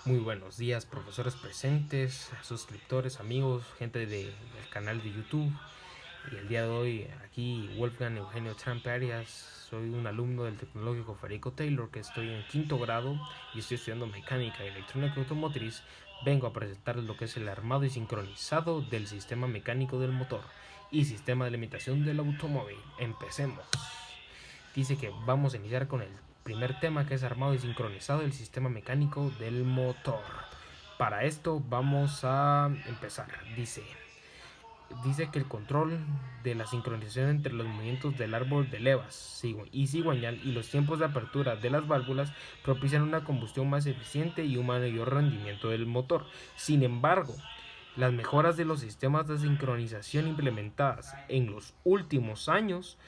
Muy buenos días, profesores presentes, suscriptores, amigos, gente del canal de YouTube. Y el día de hoy, aquí Wolfgang Eugenio Trump Arias, soy un alumno del Tecnológico Federico Taylor, que estoy en quinto grado y estoy estudiando mecánica y electrónica automotriz. Vengo a presentarles lo que es el armado y sincronizado del sistema mecánico del motor y sistema de limitación del automóvil. Empecemos. Dice que vamos a iniciar con el primer tema, que es armado y sincronizado del sistema mecánico del motor. Para esto vamos a empezar. Dice que el control de la sincronización entre los movimientos del árbol de levas y cigüeñal y los tiempos de apertura de las válvulas propician una combustión más eficiente y un mayor rendimiento del motor. Sin embargo, las mejoras de los sistemas de sincronización implementadas en los últimos años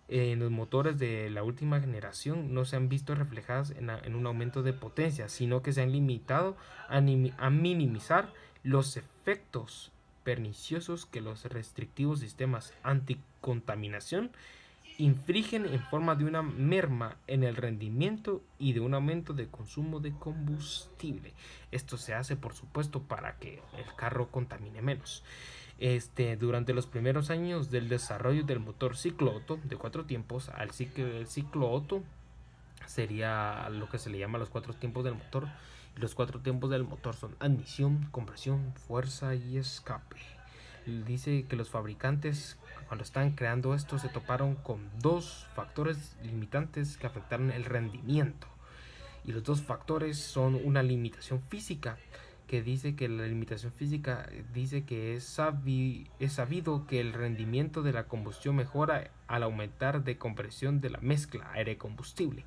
en los motores de la última generación no se han visto reflejadas en un aumento de potencia, sino que se han limitado a minimizar los efectos perniciosos que los restrictivos sistemas anticontaminación infringen en forma de una merma en el rendimiento y de un aumento de consumo de combustible. Esto se hace, por supuesto, para que el carro contamine menos. Durante los primeros años del desarrollo del motor ciclo Otto de 4 tiempos, el ciclo Otto sería lo que se le llama los 4 tiempos del motor. Los 4 tiempos del motor son admisión, compresión, fuerza y escape. Dice que los fabricantes, cuando están creando esto, se toparon con dos factores limitantes que afectaron el rendimiento. Y los dos factores son una limitación física, que dice que la limitación física dice que es sabido que el rendimiento de la combustión mejora al aumentar de compresión de la mezcla aire-combustible,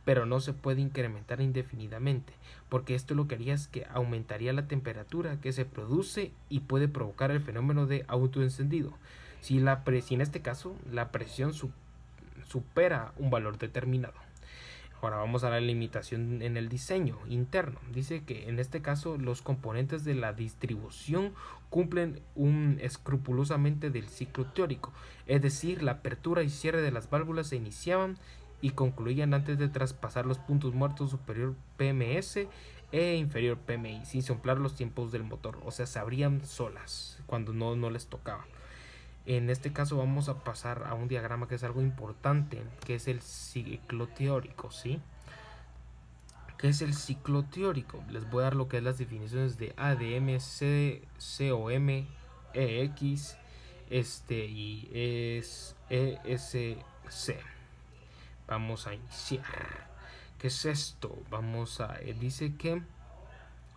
pero no se puede incrementar indefinidamente, porque esto lo que haría es que aumentaría la temperatura que se produce y puede provocar el fenómeno de autoencendido. Si en este caso la presión supera un valor determinado. Ahora vamos a la limitación en el diseño interno. Dice que en este caso los componentes de la distribución cumplen escrupulosamente del ciclo teórico, es decir, la apertura y cierre de las válvulas se iniciaban y concluían antes de traspasar los puntos muertos superior PMS e inferior PMI, sin soplar los tiempos del motor, o sea, se abrían solas cuando no les tocaba. En este caso vamos a pasar a un diagrama que es algo importante, que es el ciclo teórico, ¿sí? ¿Qué es el ciclo teórico? Les voy a dar lo que es las definiciones de ADM, COM, EX, y ESC. Vamos a iniciar. ¿Qué es esto? Dice que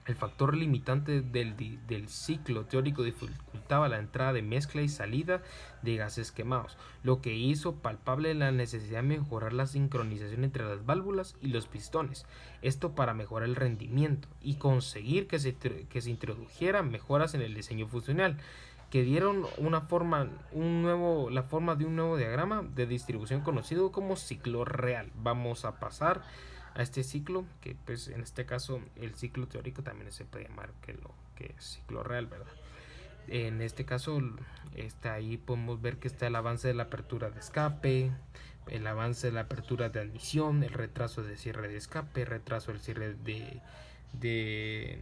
el factor limitante del ciclo teórico dificultaba la entrada de mezcla y salida de gases quemados, lo que hizo palpable la necesidad de mejorar la sincronización entre las válvulas y los pistones, esto para mejorar el rendimiento y conseguir que se introdujeran mejoras en el diseño funcional, que dieron la forma de un nuevo diagrama de distribución conocido como ciclo real. Vamos a pasar a este ciclo, que pues en este caso el ciclo teórico también se puede llamar que es ciclo real, ¿verdad? En este caso ahí podemos ver que está el avance de la apertura de escape, el avance de la apertura de admisión, el retraso de cierre de escape, retraso del cierre de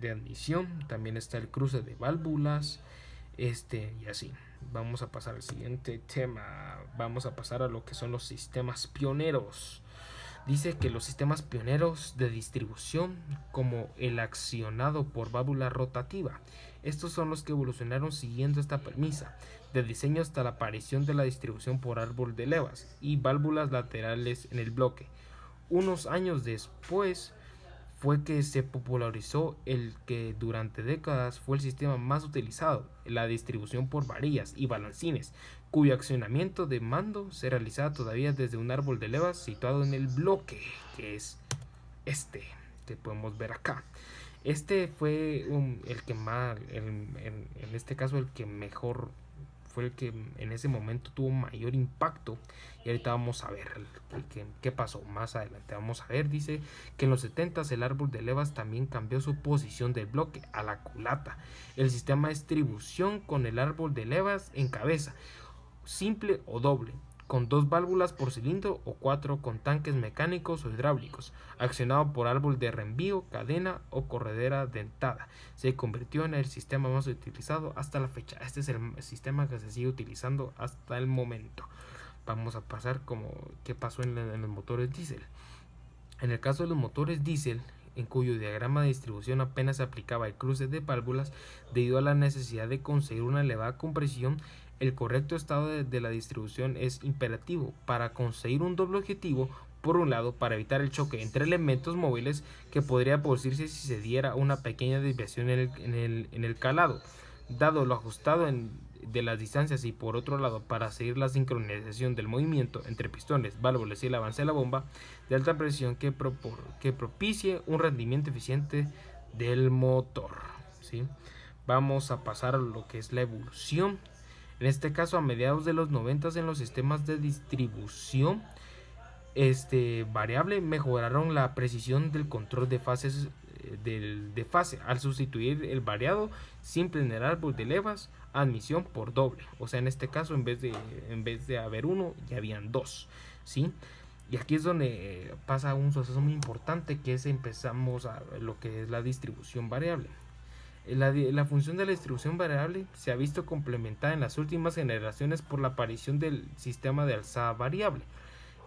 admisión, también está el cruce de válvulas, y así. Vamos a pasar al siguiente tema. Vamos a pasar a lo que son los sistemas pioneros. Dice que los sistemas pioneros de distribución, como el accionado por válvula rotativa, estos son los que evolucionaron siguiendo esta premisa de diseño hasta la aparición de la distribución por árbol de levas y válvulas laterales en el bloque. Unos años después fue que se popularizó el que durante décadas fue el sistema más utilizado, la distribución por varillas y balancines, cuyo accionamiento de mando se realizaba todavía desde un árbol de levas situado en el bloque, que es este que podemos ver acá. Este fue el que más, en este caso el que mejor, fue el que en ese momento tuvo mayor impacto. Y ahorita vamos a ver qué pasó más adelante. Vamos a ver, dice que en los 70s el árbol de levas también cambió su posición del bloque a la culata. El sistema de distribución con el árbol de levas en cabeza, simple o doble, con 2 válvulas por cilindro o 4 con tanques mecánicos o hidráulicos, accionado por árbol de reenvío, cadena o corredera dentada. Se convirtió en el sistema más utilizado hasta la fecha. Este es el sistema que se sigue utilizando hasta el momento. Vamos a pasar como qué pasó en los motores diésel. En el caso de los motores diésel, en cuyo diagrama de distribución apenas se aplicaba el cruce de válvulas debido a la necesidad de conseguir una elevada compresión, el correcto estado de la distribución es imperativo para conseguir un doble objetivo. Por un lado, para evitar el choque entre elementos móviles que podría producirse si se diera una pequeña desviación en el calado, dado lo ajustado de las distancias, y por otro lado, para seguir la sincronización del movimiento entre pistones, válvulas y el avance de la bomba de alta presión que propicie un rendimiento eficiente del motor, ¿sí? Vamos a pasar a lo que es la evolución. En este caso, a mediados de los 90 en los sistemas de distribución variable mejoraron la precisión del control de fases de fase al sustituir el variado simple en el árbol de levas a admisión por doble. O sea, en este caso, en vez de haber uno, ya habían dos, ¿sí? Y aquí es donde pasa un suceso muy importante, que es empezamos a lo que es la distribución variable. La función de la distribución variable se ha visto complementada en las últimas generaciones por la aparición del sistema de alzada variable.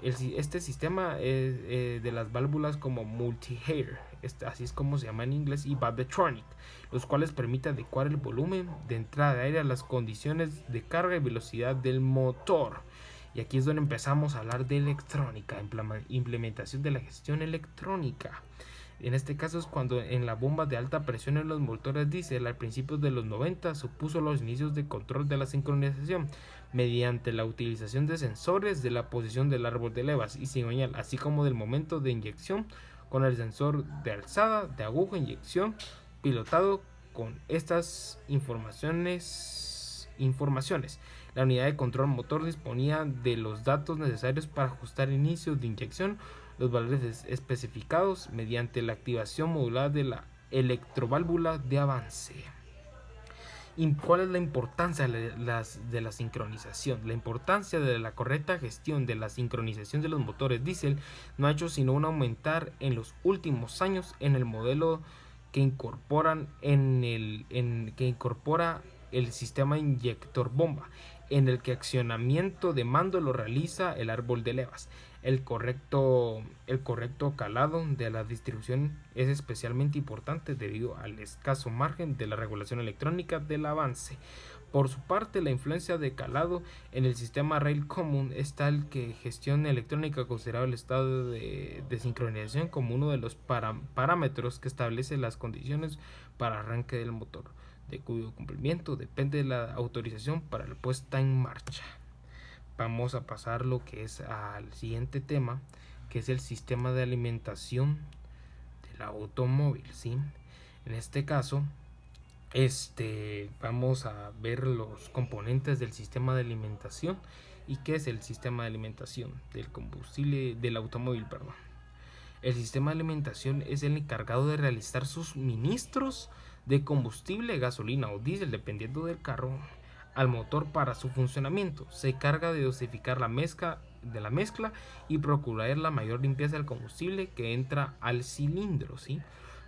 Este sistema es de las válvulas como multi-hair, así es como se llama en inglés, y Valvetronic, los cuales permiten adecuar el volumen de entrada de aire a las condiciones de carga y velocidad del motor. Y aquí es donde empezamos a hablar de electrónica, implementación de la gestión electrónica. En este caso es cuando en la bomba de alta presión en los motores diésel a principios de los 90 supuso los inicios de control de la sincronización mediante la utilización de sensores de la posición del árbol de levas y cigüeñal, así como del momento de inyección con el sensor de alzada, de aguja, inyección, pilotado con estas informaciones. La unidad de control motor disponía de los datos necesarios para ajustar inicios de inyección, los valores especificados mediante la activación modular de la electroválvula de avance. ¿Y cuál es la importancia de la sincronización? La importancia de la correcta gestión de la sincronización de los motores diésel no ha hecho sino aumentar en los últimos años en el modelo que incorpora el sistema inyector bomba, en el que accionamiento de mando lo realiza el árbol de levas. El correcto calado de la distribución es especialmente importante debido al escaso margen de la regulación electrónica del avance. Por su parte, la influencia de calado en el sistema rail común es tal que gestión electrónica considera el estado de sincronización como uno de los parámetros que establece las condiciones para arranque del motor, de cuyo cumplimiento depende de la autorización para la puesta en marcha. Vamos a pasar lo que es al siguiente tema, que es el sistema de alimentación del automóvil, ¿sí? En este caso, vamos a ver los componentes del sistema de alimentación. ¿Y qué es el sistema de alimentación del automóvil, perdón? El sistema de alimentación es el encargado de realizar suministros de combustible, gasolina o diésel, dependiendo del carro, al motor para su funcionamiento. Se encarga de dosificar la mezcla y procurar la mayor limpieza del combustible que entra al cilindro, ¿sí?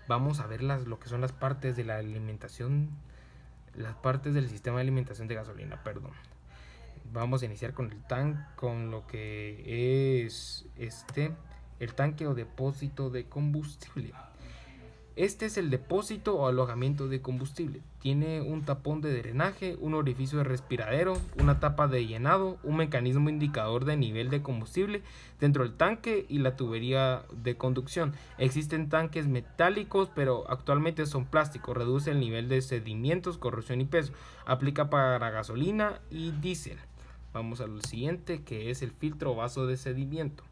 Vamos a ver lo que son las partes de la alimentación, las partes del sistema de alimentación de gasolina, perdón. Vamos a iniciar con lo que es el tanque o depósito de combustible. Este es el depósito o alojamiento de combustible. Tiene un tapón de drenaje, un orificio de respiradero, una tapa de llenado, un mecanismo indicador de nivel de combustible dentro del tanque y la tubería de conducción. Existen tanques metálicos, pero actualmente son plásticos. Reduce el nivel de sedimentos, corrosión y peso. Aplica para gasolina y diésel. Vamos al siguiente, que es el filtro o vaso de sediento.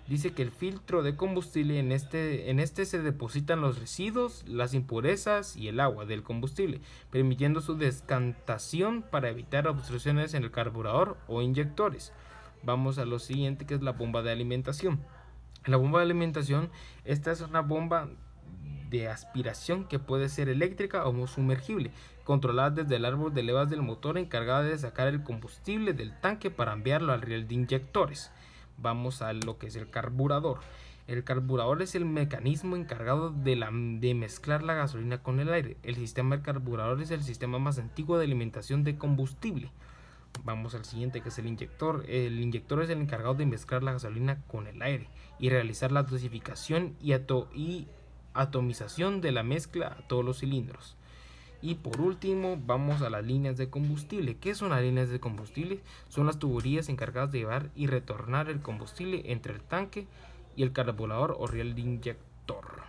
Dice que el filtro de combustible en este se depositan los residuos, las impurezas y el agua del combustible, permitiendo su descantación para evitar obstrucciones en el carburador o inyectores. Vamos a lo siguiente, que es la bomba de alimentación. La bomba de alimentación, esta es una bomba de aspiración que puede ser eléctrica o sumergible, controlada desde el árbol de levas del motor, encargada de sacar el combustible del tanque para enviarlo al riel de inyectores. Vamos a lo que es el carburador. El carburador es el mecanismo encargado de mezclar la gasolina con el aire. El sistema del carburador es el sistema más antiguo de alimentación de combustible. Vamos al siguiente, que es el inyector. El inyector es el encargado de mezclar la gasolina con el aire y realizar la dosificación y atomización de la mezcla a todos los cilindros. Y por último vamos a las líneas de combustible. ¿Qué son las líneas de combustible? Son las tuberías encargadas de llevar y retornar el combustible entre el tanque y el carburador o riel de inyector.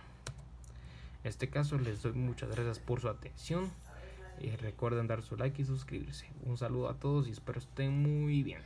En este caso les doy muchas gracias por su atención. Recuerden dar su like y suscribirse. Un saludo a todos y espero estén muy bien.